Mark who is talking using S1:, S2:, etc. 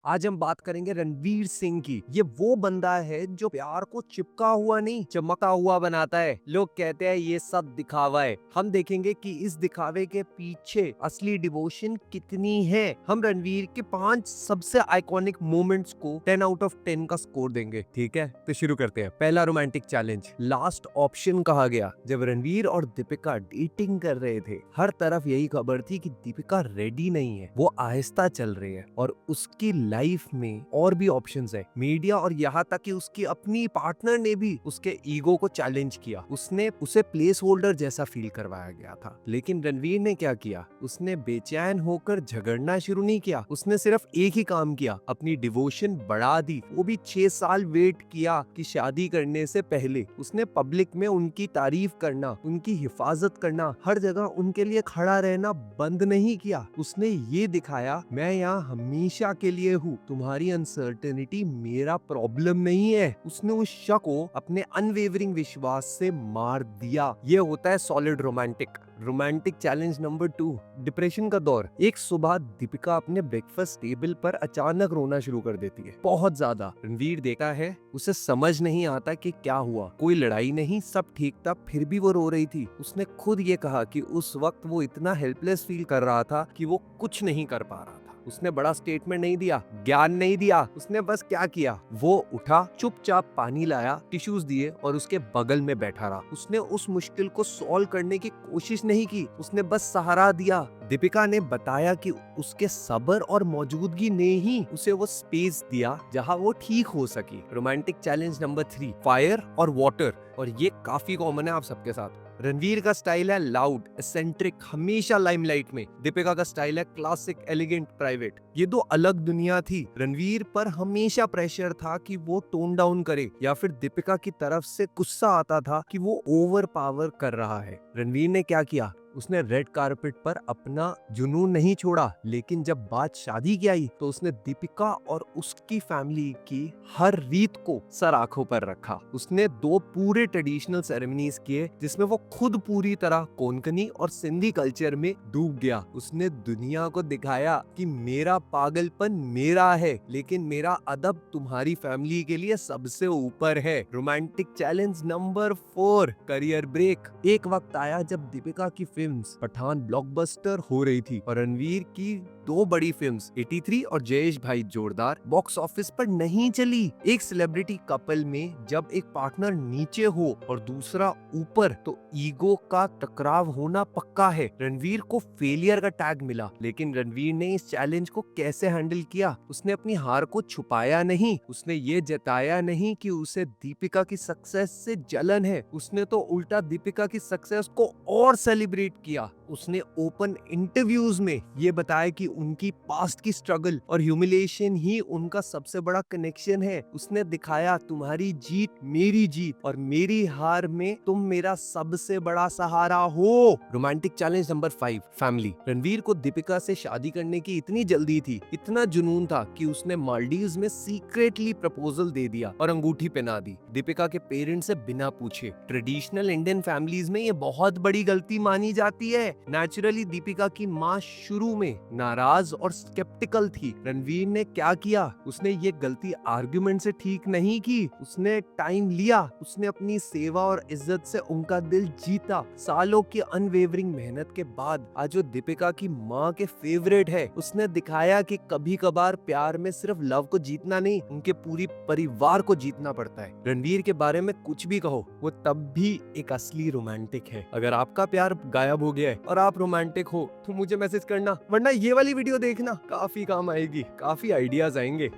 S1: आज हम बात करेंगे रणवीर सिंह की। ये वो बंदा है जो प्यार को चिपका हुआ नहीं, चमकता हुआ बनाता है। लोग कहते हैं ये सब दिखावा है। हम देखेंगे कि इस दिखावे के पीछे असली डिवोशन कितनी है। हम रणवीर के 5 सबसे आइकॉनिक मोमेंट्स को 10 आउट ऑफ 10 का स्कोर देंगे। ठीक है, तो शुरू करते हैं। पहला रोमांटिक चैलेंज, लास्ट ऑप्शन कहा गया। जब रणवीर और दीपिका डेटिंग कर रहे थे, हर तरफ यही खबर थी कि दीपिका रेडी नहीं है, वो आहिस्ता चल रही है और उसकी लाइफ में और भी ऑप्शंस है। मीडिया और यहाँ तक कि उसकी अपनी पार्टनर ने भी उसके ईगो को चैलेंज किया। उसने उसे प्लेस होल्डर जैसा फील करवाया गया था। लेकिन रणवीर ने क्या किया? उसने बेचैन होकर झगड़ना शुरू नहीं किया। उसने सिर्फ एक ही काम किया, अपनी डिवोशन बढ़ा दी। वो भी 6 साल वेट किया कि शादी करने से पहले उसने पब्लिक में उनकी तारीफ करना, उनकी हिफाजत करना, हर जगह उनके लिए खड़ा रहना बंद नहीं किया। उसने ये दिखाया, मैं यहाँ हमेशा के लिए हूँ, तुम्हारी अनसर्टेनिटी मेरा प्रॉब्लम नहीं है। उसने उस शक को अपने अनवेवरिंग विश्वास से मार दिया। ये होता है solid romantic challenge number 2, depression का दौर। एक सुबह दीपिका अपने ब्रेकफास्ट टेबल पर अचानक रोना शुरू कर देती है, बहुत ज्यादा। रणवीर देखता है, उसे समझ नहीं आता कि क्या हुआ। कोई लड़ाई नहीं, सब ठीक था, फिर भी वो रो रही थी। उसने खुद ये कहा कि उस वक्त वो इतना हेल्पलेस फील कर रहा था कि वो कुछ नहीं कर पा रहा था। उसने बड़ा स्टेटमेंट नहीं दिया, ज्ञान नहीं दिया। उसने बस क्या किया, वो उठा, चुपचाप पानी लाया, टिश्यूज दिए और उसके बगल में बैठा रहा। उसने उस मुश्किल को सॉल्व करने की कोशिश नहीं की, उसने बस सहारा दिया। दीपिका ने बताया कि उसके सब्र और मौजूदगी ने ही उसे वो स्पेस दिया जहां वो ठीक हो सकी। रोमांटिक चैलेंज नंबर 3, फायर और वाटर। और ये काफी कॉमन है आप सबके साथ। रणवीर का स्टाइल है लाउड, एसेंट्रिक, हमेशा लाइमलाइट में। दीपिका का स्टाइल है क्लासिक, एलिगेंट, प्राइवेट। ये दो अलग दुनिया थी। रणवीर पर हमेशा प्रेशर था कि वो टोन डाउन करे, या फिर दीपिका की तरफ से गुस्सा आता था कि वो ओवर पावर कर रहा है। रणवीर ने क्या किया? उसने रेड कारपेट पर अपना जुनून नहीं छोड़ा, लेकिन जब बात शादी की आई तो उसने दीपिका और उसकी फैमिली की हर रीत को सर आंखों पर रखा। उसने 2 पूरे ट्रेडिशनल सेरेमनीज किए जिसमें वो खुद पूरी तरह कोंकणी और सिंधी कल्चर में डूब गया। उसने दुनिया को दिखाया कि मेरा पागलपन मेरा है, लेकिन मेरा अदब तुम्हारी फैमिली के लिए सबसे ऊपर है। Romantic challenge number 4, career break. एक वक्त आया जब दीपिका की फिल्म्स पठान ब्लॉकबस्टर हो रही थी और रणवीर की 2 बड़ी फिल्म्स 83 और जयेश भाई जोरदार बॉक्स ऑफिस पर नहीं चली। एक सेलिब्रिटी कपल में जब एक पार्टनर नीचे हो और दूसरा ऊपर, तो ईगो का टकराव होना पक्का है। रणवीर को फेलियर का टैग मिला, लेकिन रणवीर ने इस चैलेंज को कैसे हैंडल किया? उसने अपनी हार को छुपाया नहीं, उसने ये जताया नहीं कि उसे दीपिका की सक्सेस से जलन है। उसने तो उल्टा दीपिका की सक्सेस को और सेलिब्रेट किया। उसने ओपन इंटरव्यूज में ये बताया कि उनकी पास्ट की स्ट्रगल और ह्यूमिलिएशन ही उनका सबसे बड़ा कनेक्शन है। उसने दिखाया, तुम्हारी जीत मेरी जीत और मेरी हार में तुम मेरा सबसे बड़ा सहारा हो। Romantic challenge number 5, family. Ranveer को दीपिका से शादी करने की इतनी जल्दी थी, इतना जुनून था कि उसने मालदीव्स में सीक्रेटली प्रपोजल दे दिया और अंगूठी पहना दी, दीपिका के पेरेंट्स से बिना पूछे। ट्रेडिशनल इंडियन फैमिलीज में ये बहुत बड़ी गलती मानी जाती है। नेचुरली दीपिका की माँ शुरू में नाराज और स्केप्टिकल थी। रणवीर ने क्या किया? उसने ये गलती आर्गुमेंट से ठीक नहीं की, उसने टाइम लिया, उसने अपनी सेवा और इज्जत से उनका दिल जीता। सालों की अनवेवरिंग मेहनत के बाद आज वो दीपिका की माँ के फेवरेट है। उसने दिखाया कि कभी कभार प्यार में सिर्फ लव को जीतना नहीं, उनके पूरी परिवार को जीतना पड़ता है। रणवीर के बारे में कुछ भी कहो, वो तब भी एक असली रोमांटिक है। अगर आपका प्यार गायब हो गया है और आप रोमांटिक हो तो मुझे मैसेज करना, वरना ये वाली वीडियो देखना, काफी काम आएगी, काफी आइडियाज आएंगे।